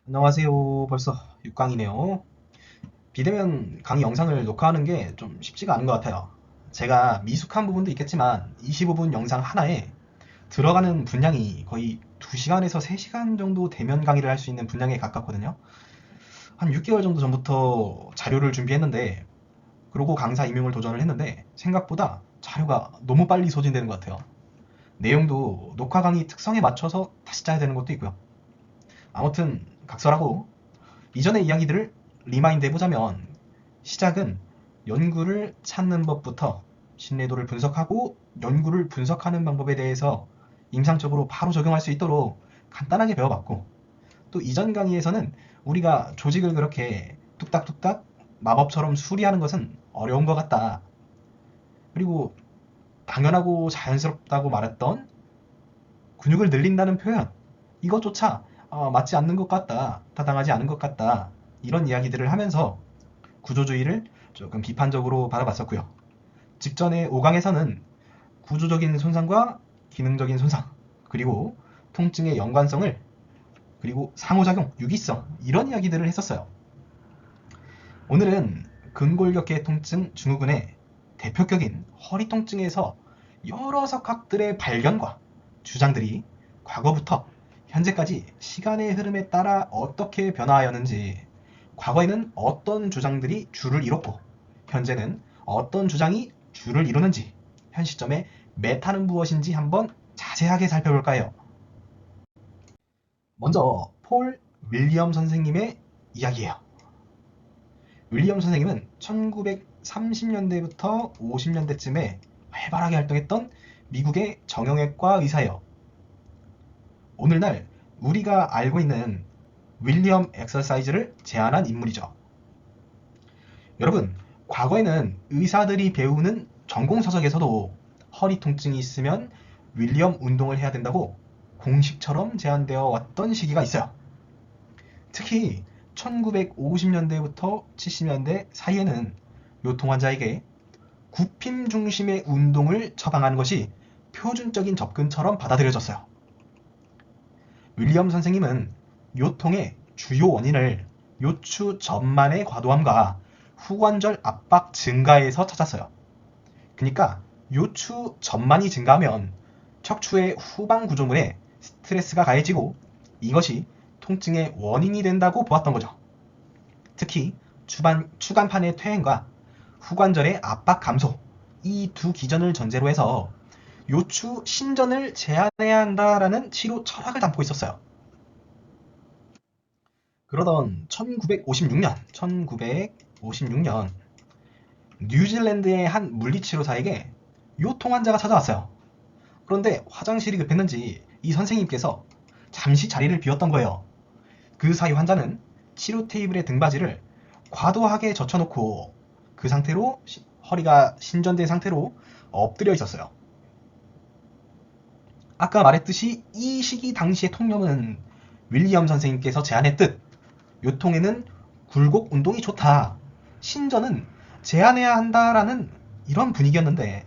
안녕하세요. 벌써 6강이네요. 비대면 강의 영상을 녹화하는 게 좀 쉽지가 않은 것 같아요. 제가 미숙한 부분도 있겠지만 25분 영상 하나에 들어가는 분량이 거의 2시간에서 3시간 정도 대면 강의를 할 수 있는 분량에 가깝거든요. 한 6개월 정도 전부터 자료를 준비했는데, 그러고 강사 임용을 도전을 했는데 생각보다 자료가 너무 빨리 소진되는 것 같아요. 내용도 녹화 강의 특성에 맞춰서 다시 짜야 되는 것도 있고요. 아무튼 각설하고 이전의 이야기들을 리마인드 해보자면, 시작은 연구를 찾는 법부터 신뢰도를 분석하고 연구를 분석하는 방법에 대해서 임상적으로 바로 적용할 수 있도록 간단하게 배워봤고, 또 이전 강의에서는 우리가 조직을 그렇게 뚝딱뚝딱 마법처럼 수리하는 것은 어려운 것 같다, 그리고 당연하고 자연스럽다고 말했던 근육을 늘린다는 표현, 이것조차 맞지 않는 것 같다, 타당하지 않은 것 같다, 이런 이야기들을 하면서 구조주의를 조금 비판적으로 바라봤었고요. 직전에 5강에서는 구조적인 손상과 기능적인 손상, 그리고 통증의 연관성을, 그리고 상호작용, 유기성, 이런 이야기들을 했었어요. 오늘은 근골격계 통증 증후군의 대표격인 허리 통증에서 여러 석학들의 발견과 주장들이 과거부터 현재까지 시간의 흐름에 따라 어떻게 변화하였는지, 과거에는 어떤 주장들이 주를 이뤘고 현재는 어떤 주장이 주를 이루는지, 현 시점에 메타는 무엇인지 한번 자세하게 살펴볼까요? 먼저 폴 윌리엄 선생님의 이야기예요. 윌리엄 선생님은 1930년대부터 50년대쯤에 활발하게 활동했던 미국의 정형외과 의사예요. 오늘날 우리가 알고 있는 윌리엄 엑서사이즈를 제안한 인물이죠. 여러분, 과거에는 의사들이 배우는 전공서적에서도 허리 통증이 있으면 윌리엄 운동을 해야 된다고 공식처럼 제안되어 왔던 시기가 있어요. 특히 1950년대부터 70년대 사이에는 요통 환자에게 굽힘 중심의 운동을 처방하는 것이 표준적인 접근처럼 받아들여졌어요. 윌리엄 선생님은 요통의 주요 원인을 요추 전만의 과도함과 후관절 압박 증가에서 찾았어요. 그러니까 요추 전만이 증가하면 척추의 후방 구조물에 스트레스가 가해지고 이것이 통증의 원인이 된다고 보았던 거죠. 특히 추간판의 퇴행과 후관절의 압박 감소, 이 두 기전을 전제로 해서 요추 신전을 제한해야 한다라는 치료 철학을 담고 있었어요. 그러던 1956년 뉴질랜드의 한 물리치료사에게 요통 환자가 찾아왔어요. 그런데 화장실이 급했는지 이 선생님께서 잠시 자리를 비웠던 거예요. 그 사이 환자는 치료 테이블의 등받이를 과도하게 젖혀놓고 그 상태로 허리가 신전된 상태로 엎드려 있었어요. 아까 말했듯이 이 시기 당시의 통념은 윌리엄 선생님께서 제안했듯 요통에는 굴곡 운동이 좋다, 신전은 제한해야 한다라는 이런 분위기였는데,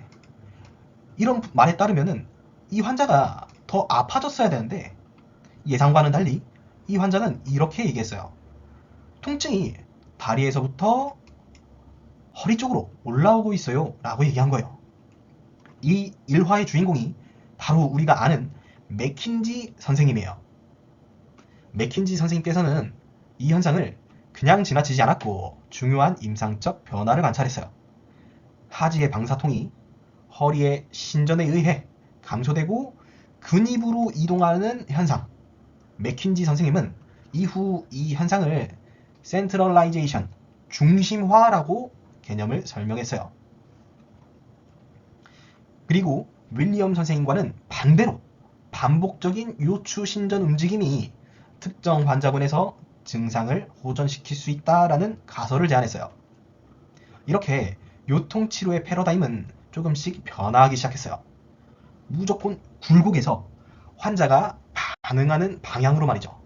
이런 말에 따르면은 이 환자가 더 아파졌어야 되는데 예상과는 달리 이 환자는 이렇게 얘기했어요. 통증이 다리에서부터 허리 쪽으로 올라오고 있어요 라고 얘기한 거예요. 이 일화의 주인공이 바로 우리가 아는 맥킨지 선생님이에요. 맥킨지 선생님께서는 이 현상을 그냥 지나치지 않았고 중요한 임상적 변화를 관찰했어요. 하지의 방사통이 허리의 신전에 의해 감소되고 근입으로 이동하는 현상. 맥킨지 선생님은 이후 이 현상을 센트럴라이제이션, 중심화라고 개념을 설명했어요. 그리고 윌리엄 선생님과는 반대로 반복적인 요추 신전 움직임이 특정 환자분에서 증상을 호전시킬 수 있다라는 가설을 제안했어요. 이렇게 요통치료의 패러다임은 조금씩 변화하기 시작했어요. 무조건 굴곡에서 환자가 반응하는 방향으로 말이죠.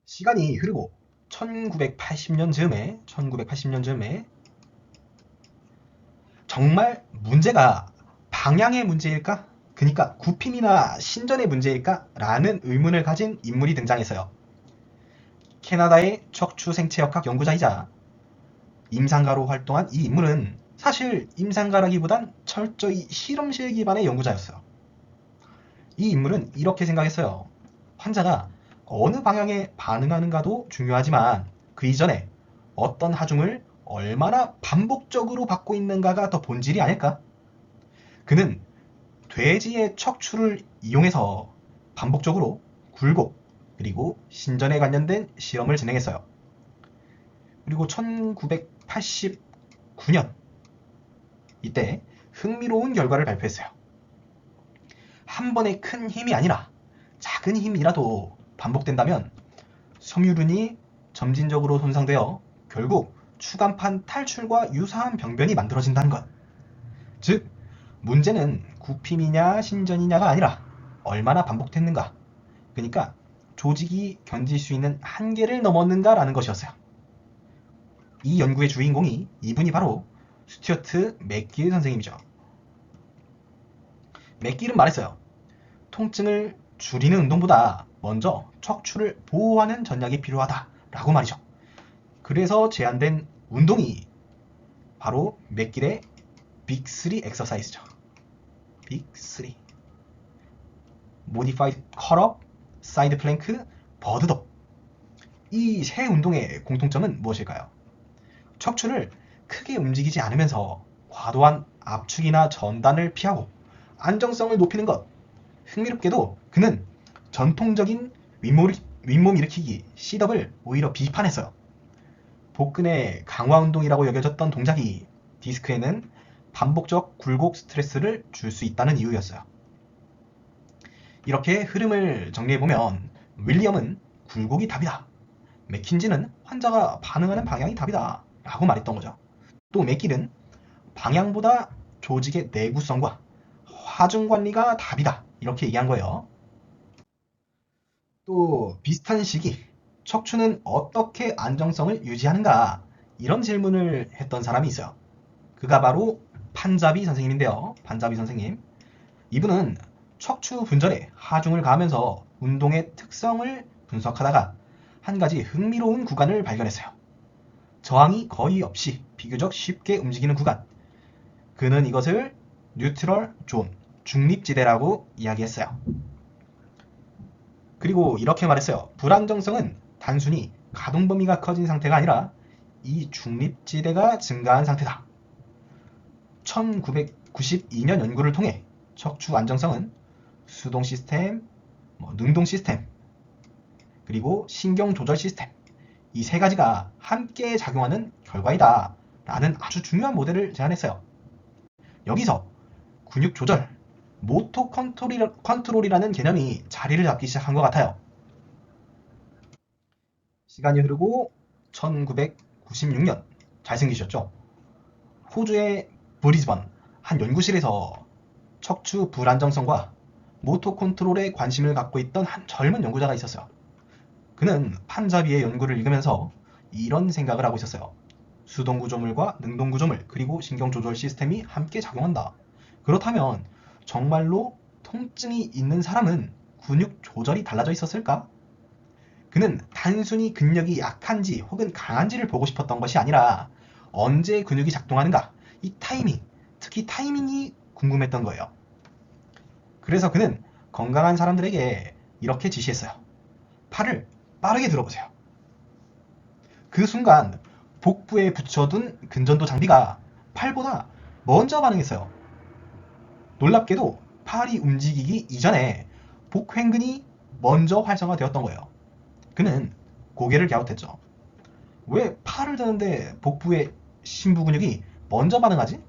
시간이 흐르고 1980년쯤에 정말 문제가 방향의 문제일까? 그러니까 구피미나 신전의 문제일까? 라는 의문을 가진 인물이 등장했어요. 캐나다의 척추 생체역학 연구자이자 임상가로 활동한 이 인물은 사실 임상가라기보단 철저히 실험실 기반의 연구자였어요. 이 인물은 이렇게 생각했어요. 환자가 어느 방향에 반응하는가도 중요하지만 그 이전에 어떤 하중을 얼마나 반복적으로 받고 있는가가 더 본질이 아닐까? 그는 돼지의 척추를 이용해서 반복적으로 굴곡 그리고 신전에 관련된 실험을 진행했어요. 그리고 1989년 이때 흥미로운 결과를 발표했어요. 한 번의 큰 힘이 아니라 작은 힘이라도 반복된다면 섬유륜이 점진적으로 손상되어 결국 추간판 탈출과 유사한 병변이 만들어진다는 것. 즉, 문제는 구피미냐 신전이냐가 아니라 얼마나 반복됐는가. 그러니까 조직이 견딜 수 있는 한계를 넘었는가라는 것이었어요. 이 연구의 주인공이 이분이 바로 스튜어트 맥길 선생님이죠. 맥길은 말했어요. 통증을 줄이는 운동보다 먼저 척추를 보호하는 전략이 필요하다라고 말이죠. 그래서 제안된 운동이 바로 맥길의 빅3 엑서사이즈죠. 빅3. 모디파이드 컬업, 사이드 플랭크, 버드덥. 이 세 운동의 공통점은 무엇일까요? 척추를 크게 움직이지 않으면서 과도한 압축이나 전단을 피하고 안정성을 높이는 것. 흥미롭게도 그는 전통적인 윗몸 일으키기 C업을 오히려 비판했어요. 복근의 강화 운동이라고 여겨졌던 동작이 디스크에는 반복적 굴곡 스트레스를 줄 수 있다는 이유였어요. 이렇게 흐름을 정리해보면 윌리엄은 굴곡이 답이다. 맥킨지는 환자가 반응하는 방향이 답이다. 라고 말했던 거죠. 또 맥길은 방향보다 조직의 내구성과 하중 관리가 답이다. 이렇게 얘기한 거예요. 또 비슷한 시기 척추는 어떻게 안정성을 유지하는가 이런 질문을 했던 사람이 있어요. 그가 바로 판자비 선생님인데요. 판자비 선생님. 이분은 척추 분절에 하중을 가하면서 운동의 특성을 분석하다가 한 가지 흥미로운 구간을 발견했어요. 저항이 거의 없이 비교적 쉽게 움직이는 구간. 그는 이것을 뉴트럴 존, 중립지대라고 이야기했어요. 그리고 이렇게 말했어요. 불안정성은 단순히 가동 범위가 커진 상태가 아니라 이 중립지대가 증가한 상태다. 1992년 연구를 통해 척추 안정성은 수동 시스템, 능동 시스템, 그리고 신경 조절 시스템 이 세 가지가 함께 작용하는 결과이다 라는 아주 중요한 모델을 제안했어요. 여기서 근육 조절, 모토 컨트롤이라는 개념이 자리를 잡기 시작한 것 같아요. 시간이 흐르고 1996년 잘생기셨죠? 호주의 브리즈번 한 연구실에서 척추 불안정성과 모토 컨트롤에 관심을 갖고 있던 한 젊은 연구자가 있었어요. 그는 판자비의 연구를 읽으면서 이런 생각을 하고 있었어요. 수동 구조물과 능동 구조물 그리고 신경 조절 시스템이 함께 작용한다. 그렇다면 정말로 통증이 있는 사람은 근육 조절이 달라져 있었을까? 그는 단순히 근력이 약한지 혹은 강한지를 보고 싶었던 것이 아니라 언제 근육이 작동하는가 이 타이밍, 특히 타이밍이 궁금했던 거예요. 그래서 그는 건강한 사람들에게 이렇게 지시했어요. 팔을 빠르게 들어보세요. 그 순간 복부에 붙여둔 근전도 장비가 팔보다 먼저 반응했어요. 놀랍게도 팔이 움직이기 이전에 복횡근이 먼저 활성화되었던 거예요. 그는 고개를 갸웃했죠. 왜 팔을 드는데 복부의 심부 근육이 먼저 반응하지?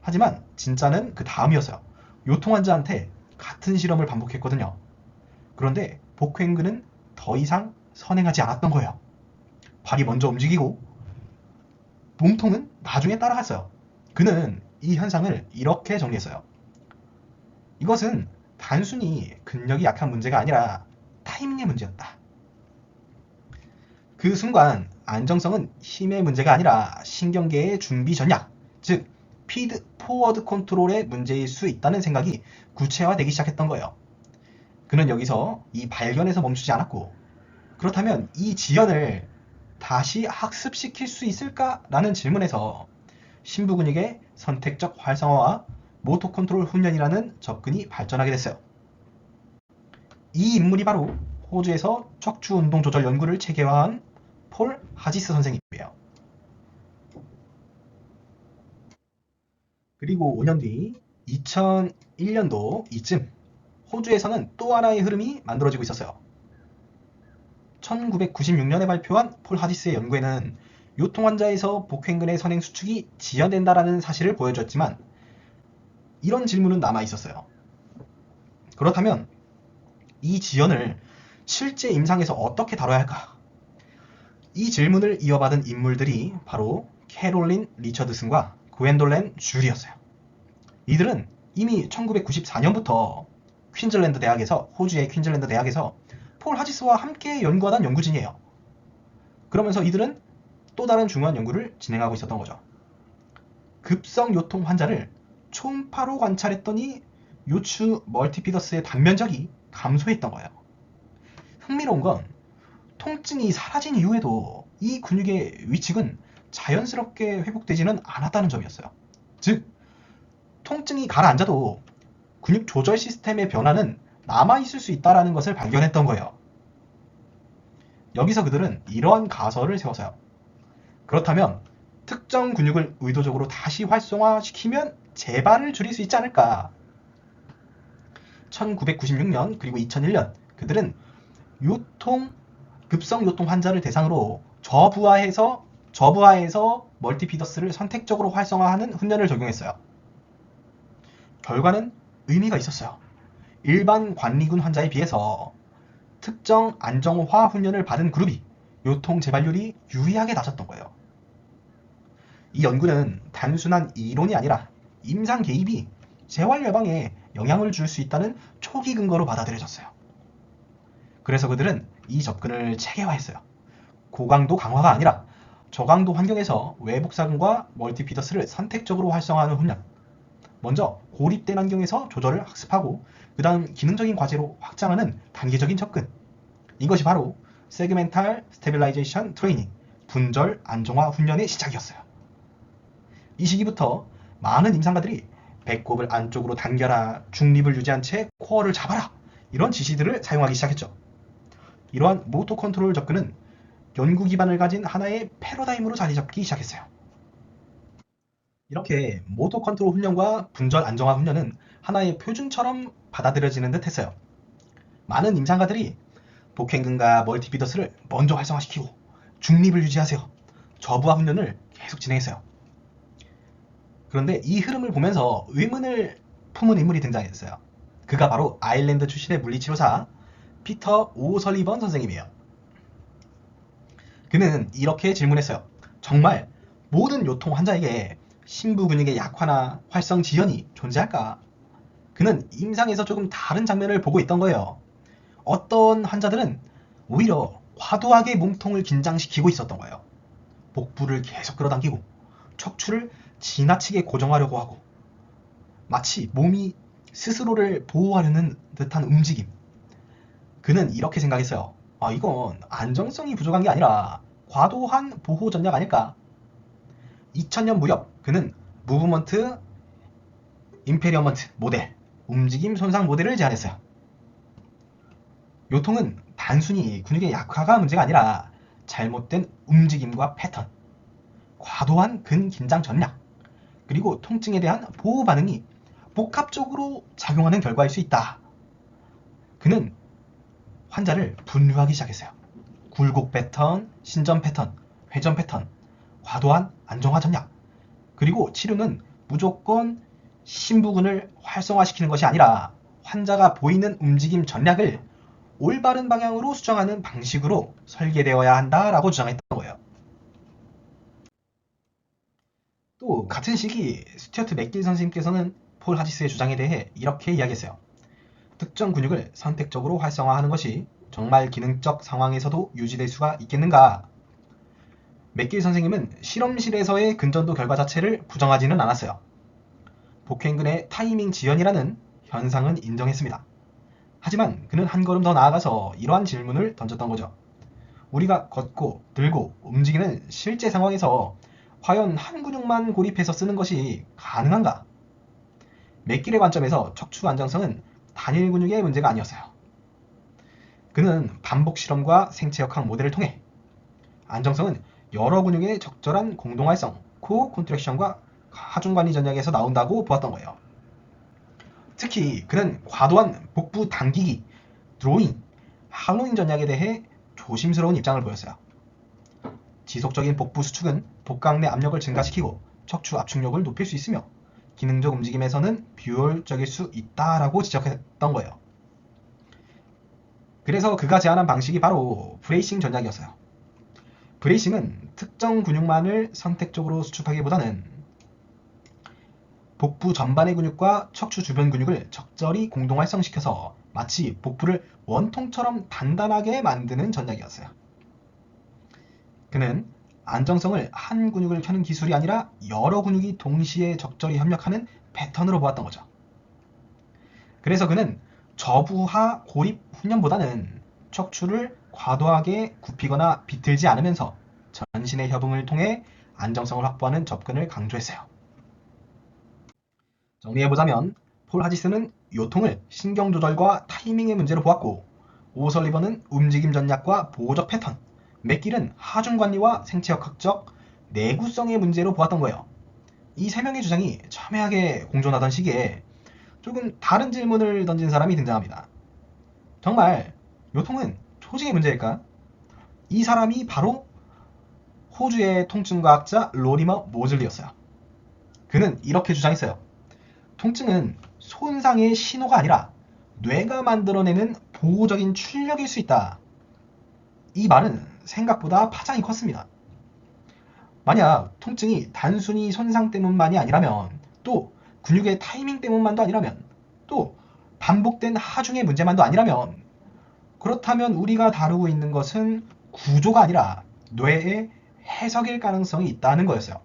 하지만 진짜는 그 다음이었어요. 요통 환자한테 같은 실험을 반복했거든요. 그런데 복횡근은 더 이상 선행하지 않았던 거예요. 발이 먼저 움직이고 몸통은 나중에 따라갔어요. 그는 이 현상을 이렇게 정리했어요. 이것은 단순히 근력이 약한 문제가 아니라 타이밍의 문제였다. 그 순간 안정성은 힘의 문제가 아니라 신경계의 준비 전략, 즉 피드 포워드 컨트롤의 문제일 수 있다는 생각이 구체화되기 시작했던 거예요. 그는 여기서 이 발견에서 멈추지 않았고, 그렇다면 이 지연을 다시 학습시킬 수 있을까라는 질문에서 심부근육의 선택적 활성화와 모토 컨트롤 훈련이라는 접근이 발전하게 됐어요. 이 인물이 바로 호주에서 척추 운동 조절 연구를 체계화한 폴 하지스 선생님이에요. 그리고 5년 뒤 2001년도 이쯤 호주에서는 또 하나의 흐름이 만들어지고 있었어요. 1996년에 발표한 폴 하지스의 연구에는 요통 환자에서 복행근의 선행 수축이 지연된다라는 사실을 보여줬지만 이런 질문은 남아 있었어요. 그렇다면 이 지연을 실제 임상에서 어떻게 다뤄야 할까? 이 질문을 이어받은 인물들이 바로 캐롤린 리처드슨과 gwendolyn 줄이었어요. 이들은 이미 1994년부터 퀸즐랜드 대학에서, 호주의 퀸즐랜드 대학에서 폴 하지스와 함께 연구하던 연구진이에요. 그러면서 이들은 또 다른 중요한 연구를 진행하고 있었던 거죠. 급성 요통 환자를 초음파로 관찰했더니 요추 멀티피더스의 단면적이 감소했던 거예요. 흥미로운 건 통증이 사라진 이후에도 이 근육의 위축은 자연스럽게 회복되지는 않았다는 점이었어요. 즉, 통증이 가라앉아도 근육 조절 시스템의 변화는 남아있을 수 있다는 것을 발견했던 거예요. 여기서 그들은 이러한 가설을 세워서요. 그렇다면 특정 근육을 의도적으로 다시 활성화시키면 재발을 줄일 수 있지 않을까? 1996년 그리고 2001년 그들은 급성 요통 환자를 대상으로 저부하에서 멀티피더스를 선택적으로 활성화하는 훈련을 적용했어요. 결과는 의미가 있었어요. 일반 관리군 환자에 비해서 특정 안정화 훈련을 받은 그룹이 요통 재발률이 유의하게 낮았던 거예요. 이 연구는 단순한 이론이 아니라 임상 개입이 재활 예방에 영향을 줄 수 있다는 초기 근거로 받아들여졌어요. 그래서 그들은 이 접근을 체계화했어요. 고강도 강화가 아니라 저강도 환경에서 외복사근과 멀티피더스를 선택적으로 활성화하는 훈련. 먼저 고립된 환경에서 조절을 학습하고 그 다음 기능적인 과제로 확장하는 단계적인 접근. 이것이 바로 세그멘탈 스테빌라이제이션 트레이닝, 분절 안정화 훈련의 시작이었어요. 이 시기부터 많은 임상가들이 배꼽을 안쪽으로 당겨라, 중립을 유지한 채 코어를 잡아라, 이런 지시들을 사용하기 시작했죠. 이러한 모토 컨트롤 접근은 연구 기반을 가진 하나의 패러다임으로 자리 잡기 시작했어요. 이렇게 모토 컨트롤 훈련과 분절 안정화 훈련은 하나의 표준처럼 받아들여지는 듯 했어요. 많은 임상가들이 복행근과 멀티피더스를 먼저 활성화시키고 중립을 유지하세요. 저부하 훈련을 계속 진행했어요. 그런데 이 흐름을 보면서 의문을 품은 인물이 등장했어요. 그가 바로 아일랜드 출신의 물리치료사 피터 오설리번 선생님이에요. 그는 이렇게 질문했어요. 정말 모든 요통 환자에게 심부 근육의 약화나 활성 지연이 존재할까? 그는 임상에서 조금 다른 장면을 보고 있던 거예요. 어떤 환자들은 오히려 과도하게 몸통을 긴장시키고 있었던 거예요. 복부를 계속 끌어당기고 척추를 지나치게 고정하려고 하고 마치 몸이 스스로를 보호하려는 듯한 움직임. 그는 이렇게 생각했어요. 이건 안정성이 부족한 게 아니라 과도한 보호 전략 아닐까? 2000년 무렵 그는 무브먼트 임페리어먼트 모델, 움직임 손상 모델을 제안했어요. 요통은 단순히 근육의 약화가 문제가 아니라 잘못된 움직임과 패턴, 과도한 근긴장 전략, 그리고 통증에 대한 보호 반응이 복합적으로 작용하는 결과일 수 있다. 그는 환자를 분류하기 시작했어요. 굴곡 패턴, 신전 패턴, 회전 패턴, 과도한 안정화 전략, 그리고 치료는 무조건 심부근을 활성화시키는 것이 아니라 환자가 보이는 움직임 전략을 올바른 방향으로 수정하는 방식으로 설계되어야 한다라고 주장했던 거예요. 또 같은 시기 스튜어트 맥길 선생님께서는 폴 하지스의 주장에 대해 이렇게 이야기했어요. 특정 근육을 선택적으로 활성화하는 것이 정말 기능적 상황에서도 유지될 수가 있겠는가? 맥길 선생님은 실험실에서의 근전도 결과 자체를 부정하지는 않았어요. 복행근의 타이밍 지연이라는 현상은 인정했습니다. 하지만 그는 한 걸음 더 나아가서 이러한 질문을 던졌던 거죠. 우리가 걷고 들고 움직이는 실제 상황에서 과연 한 근육만 고립해서 쓰는 것이 가능한가? 맥길의 관점에서 척추 안정성은 단일 근육의 문제가 아니었어요. 그는 반복 실험과 생체역학 모델을 통해 안정성은 여러 근육의 적절한 공동활성, 코어 콘트랙션과 하중관리 전략에서 나온다고 보았던 거예요. 특히 그는 과도한 복부 당기기, 드로잉, 할로잉 전략에 대해 조심스러운 입장을 보였어요. 지속적인 복부 수축은 복강 내 압력을 증가시키고 척추 압축력을 높일 수 있으며 기능적 움직임에서는 비효율적일 수 있다라고 지적했던 거예요. 그래서 그가 제안한 방식이 바로 브레이싱 전략이었어요. 브레이싱은 특정 근육만을 선택적으로 수축하기보다는 복부 전반의 근육과 척추 주변 근육을 적절히 공동활성시켜서 마치 복부를 원통처럼 단단하게 만드는 전략이었어요. 그는 안정성을 한 근육을 켜는 기술이 아니라 여러 근육이 동시에 적절히 협력하는 패턴으로 보았던 거죠. 그래서 그는 저부하 고립 훈련보다는 척추를 과도하게 굽히거나 비틀지 않으면서 전신의 협응을 통해 안정성을 확보하는 접근을 강조했어요. 정리해보자면 폴 하지스는 요통을 신경 조절과 타이밍의 문제로 보았고, 오설리번은 움직임 전략과 보호적 패턴, 맥길은 하중관리와 생체역학적 내구성의 문제로 보았던 거예요. 이 세 명의 주장이 첨예하게 공존하던 시기에 조금 다른 질문을 던진 사람이 등장합니다. 정말 요통은 조직의 문제일까? 이 사람이 바로 호주의 통증과학자 로리머 모즐리였어요. 그는 이렇게 주장했어요. 통증은 손상의 신호가 아니라 뇌가 만들어내는 보호적인 출력일 수 있다. 이 말은 생각보다 파장이 컸습니다. 만약 통증이 단순히 손상 때문만이 아니라면, 또 근육의 타이밍 때문만도 아니라면, 또 반복된 하중의 문제만도 아니라면, 그렇다면 우리가 다루고 있는 것은 구조가 아니라 뇌의 해석일 가능성이 있다는 거였어요.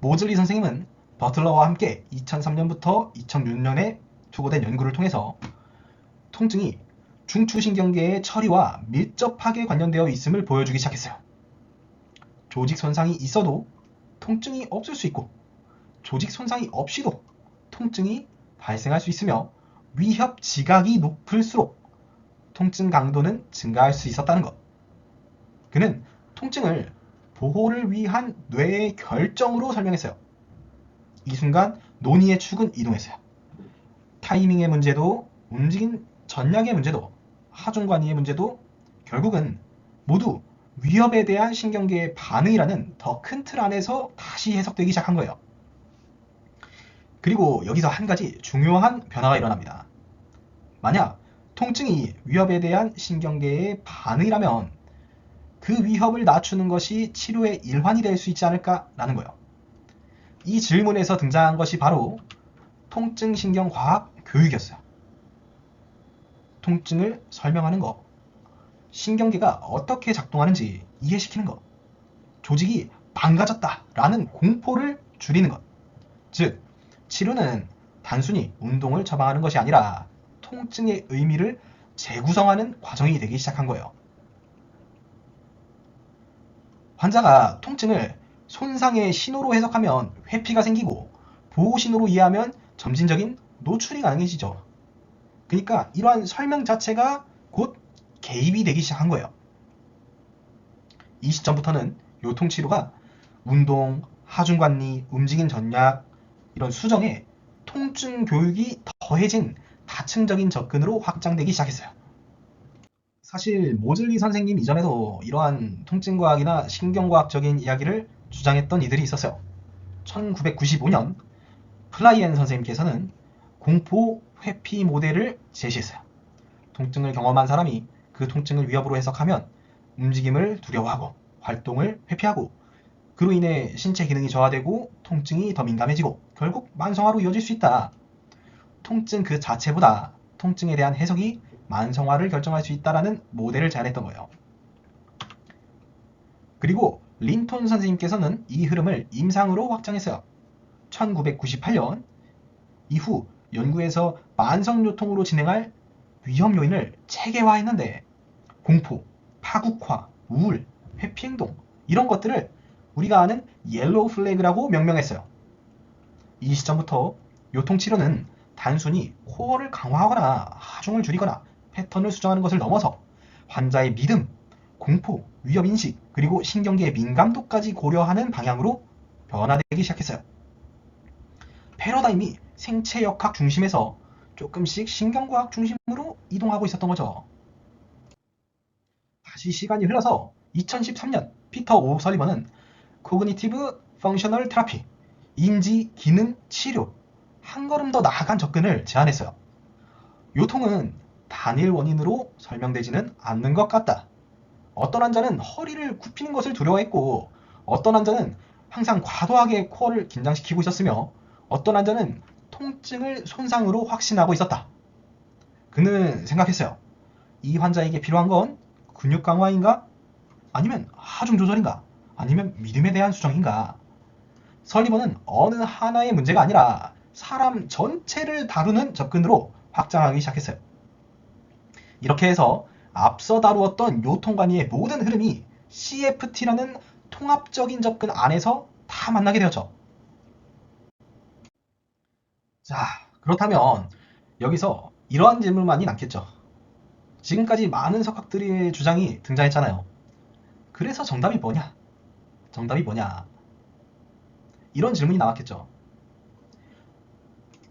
모즐리 선생님은 버틀러와 함께 2003년부터 2006년에 투고된 연구를 통해서 통증이 중추신경계의 처리와 밀접하게 관련되어 있음을 보여주기 시작했어요. 조직 손상이 있어도 통증이 없을 수 있고, 조직 손상이 없이도 통증이 발생할 수 있으며, 위협 지각이 높을수록 통증 강도는 증가할 수 있었다는 것. 그는 통증을 보호를 위한 뇌의 결정으로 설명했어요. 이 순간 논의의 축은 이동했어요. 타이밍의 문제도, 움직임 전략의 문제도, 하중관리의 문제도 결국은 모두 위협에 대한 신경계의 반응이라는 더 큰 틀 안에서 다시 해석되기 시작한 거예요. 그리고 여기서 한 가지 중요한 변화가 일어납니다. 만약 통증이 위협에 대한 신경계의 반응이라면 그 위협을 낮추는 것이 치료의 일환이 될 수 있지 않을까라는 거예요. 이 질문에서 등장한 것이 바로 통증신경과학 교육이었어요. 통증을 설명하는 것, 신경계가 어떻게 작동하는지 이해시키는 것, 조직이 망가졌다라는 공포를 줄이는 것. 즉, 치료는 단순히 운동을 처방하는 것이 아니라 통증의 의미를 재구성하는 과정이 되기 시작한 거예요. 환자가 통증을 손상의 신호로 해석하면 회피가 생기고, 보호 신호로 이해하면 점진적인 노출이 가능해지죠. 그러니까 이러한 설명 자체가 곧 개입이 되기 시작한 거예요. 이 시점부터는 요통치료가 운동, 하중관리, 움직임 전략, 이런 수정에 통증 교육이 더해진 다층적인 접근으로 확장되기 시작했어요. 사실 모즐리 선생님 이전에도 이러한 통증과학이나 신경과학적인 이야기를 주장했던 이들이 있었어요. 1995년 플라이엔 선생님께서는 공포 회피 모델을 제시했어요. 통증을 경험한 사람이 그 통증을 위협으로 해석하면 움직임을 두려워하고 활동을 회피하고, 그로 인해 신체 기능이 저하되고 통증이 더 민감해지고 결국 만성화로 이어질 수 있다. 통증 그 자체보다 통증에 대한 해석이 만성화를 결정할 수 있다라는 모델을 제안했던 거예요. 그리고 린톤 선생님께서는 이 흐름을 임상으로 확장했어요. 1998년 이후 연구에서 만성요통으로 진행할 위험 요인을 체계화했는데 공포, 파국화, 우울, 회피행동 이런 것들을 우리가 아는 옐로우 플래그라고 명명했어요. 이 시점부터 요통치료는 단순히 코어를 강화하거나 하중을 줄이거나 패턴을 수정하는 것을 넘어서 환자의 믿음, 공포, 위협인식, 그리고 신경계의 민감도까지 고려하는 방향으로 변화되기 시작했어요. 패러다임이 생체역학 중심에서 조금씩 신경과학 중심으로 이동하고 있었던 거죠. 다시 시간이 흘러서 2013년 피터 오 설리번은 코그니티브 펑셔널 테라피, 인지 기능 치료, 한 걸음 더 나아간 접근을 제안했어요. 요통은 단일 원인으로 설명되지는 않는 것 같다. 어떤 환자는 허리를 굽히는 것을 두려워했고 어떤 환자는 항상 과도하게 코어를 긴장시키고 있었으며 어떤 환자는 통증을 손상으로 확신하고 있었다. 그는 생각했어요. 이 환자에게 필요한 건 근육 강화인가? 아니면 하중 조절인가? 아니면 믿음에 대한 수정인가? 설리번은 어느 하나의 문제가 아니라 사람 전체를 다루는 접근으로 확장하기 시작했어요. 이렇게 해서 앞서 다루었던 요통관리의 모든 흐름이 CFT라는 통합적인 접근 안에서 다 만나게 되었죠. 자, 그렇다면 여기서 이러한 질문만이 남겠죠. 지금까지 많은 석학들의 주장이 등장했잖아요. 그래서 정답이 뭐냐? 정답이 뭐냐? 이런 질문이 나왔겠죠.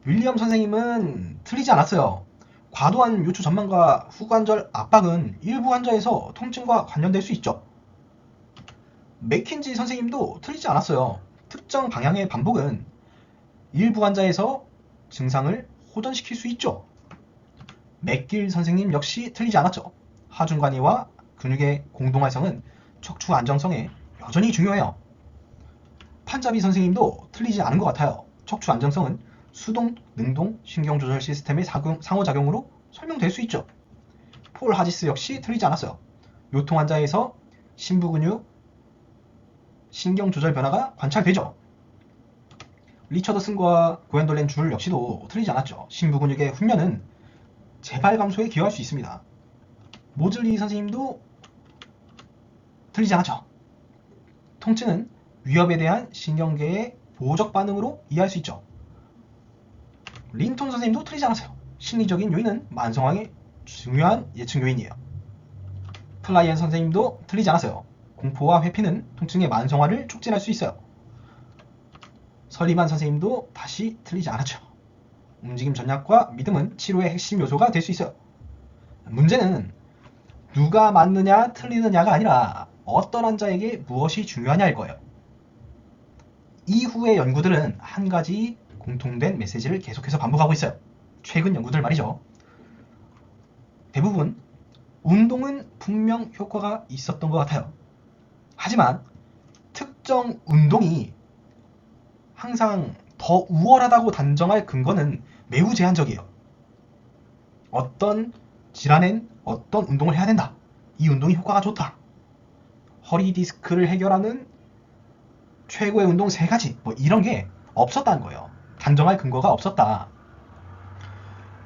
윌리엄 선생님은 틀리지 않았어요. 과도한 요추 전망과 후관절 압박은 일부 환자에서 통증과 관련될 수 있죠. 맥킨지 선생님도 틀리지 않았어요. 특정 방향의 반복은 일부 환자에서 증상을 호전시킬 수 있죠. 맥길 선생님 역시 틀리지 않았죠. 하중관리와 근육의 공동활성은 척추 안정성에 여전히 중요해요. 판자비 선생님도 틀리지 않은 것 같아요. 척추 안정성은 수동, 능동, 신경조절 시스템의 상호작용으로 설명될 수 있죠. 폴 하지스 역시 틀리지 않았어요. 요통 환자에서 심부근육, 신경조절 변화가 관찰되죠. 리처더슨과 고엔돌렌 줄 역시도 틀리지 않았죠. 심부근육의 훈련은 재발 감소에 기여할 수 있습니다. 모즐리 선생님도 틀리지 않았죠. 통증은 위협에 대한 신경계의 보호적 반응으로 이해할 수 있죠. 린톤 선생님도 틀리지 않았어요. 심리적인 요인은 만성화의 중요한 예측 요인이에요. 플라이언 선생님도 틀리지 않았어요. 공포와 회피는 통증의 만성화를 촉진할 수 있어요. 설리만 선생님도 다시 틀리지 않았죠. 움직임 전략과 믿음은 치료의 핵심 요소가 될 수 있어요. 문제는 누가 맞느냐 틀리느냐가 아니라 어떤 환자에게 무엇이 중요하냐일 거예요. 이후의 연구들은 한 가지 공통된 메시지를 계속해서 반복하고 있어요. 최근 연구들 말이죠. 대부분 운동은 분명 효과가 있었던 것 같아요. 하지만 특정 운동이 항상 더 우월하다고 단정할 근거는 매우 제한적이에요. 어떤 질환엔 어떤 운동을 해야 된다. 이 운동이 효과가 좋다. 허리 디스크를 해결하는 최고의 운동 3가지 뭐 이런 게 없었다는 거예요. 단정할 근거가 없었다.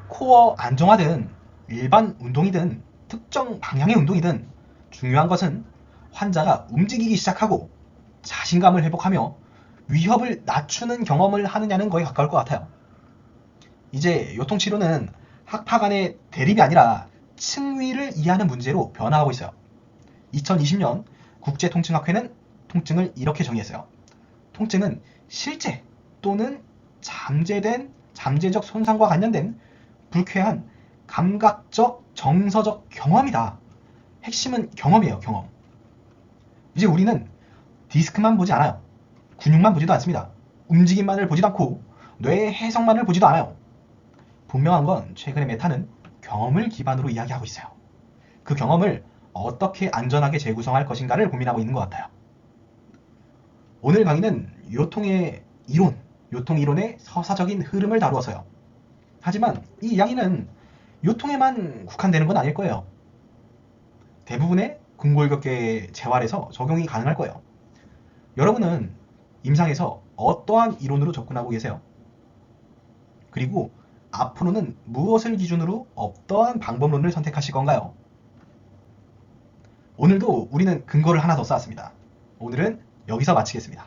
코어 안정화든 일반 운동이든 특정 방향의 운동이든 중요한 것은 환자가 움직이기 시작하고 자신감을 회복하며 위협을 낮추는 경험을 하느냐는 거에 가까울 것 같아요. 이제 요통치료는 학파 간의 대립이 아니라 층위를 이해하는 문제로 변화하고 있어요. 2020년 국제통증학회는 통증을 이렇게 정의했어요. 통증은 실제 또는 잠재적 손상과 관련된 불쾌한 감각적 정서적 경험이다. 핵심은 경험이에요. 경험. 이제 우리는 디스크만 보지 않아요. 근육만 보지도 않습니다. 움직임만을 보지도 않고 뇌의 해석만을 보지도 않아요. 분명한 건 최근의 메타는 경험을 기반으로 이야기하고 있어요. 그 경험을 어떻게 안전하게 재구성할 것인가를 고민하고 있는 것 같아요. 오늘 강의는 요통의 이론, 요통 이론의 서사적인 흐름을 다루어서요. 하지만 이 이야기는 요통에만 국한되는 건 아닐 거예요. 대부분의 근골격계 재활에서 적용이 가능할 거예요. 여러분은 임상에서 어떠한 이론으로 접근하고 계세요? 그리고 앞으로는 무엇을 기준으로 어떠한 방법론을 선택하실 건가요? 오늘도 우리는 근거를 하나 더 쌓았습니다. 오늘은 여기서 마치겠습니다.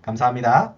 감사합니다.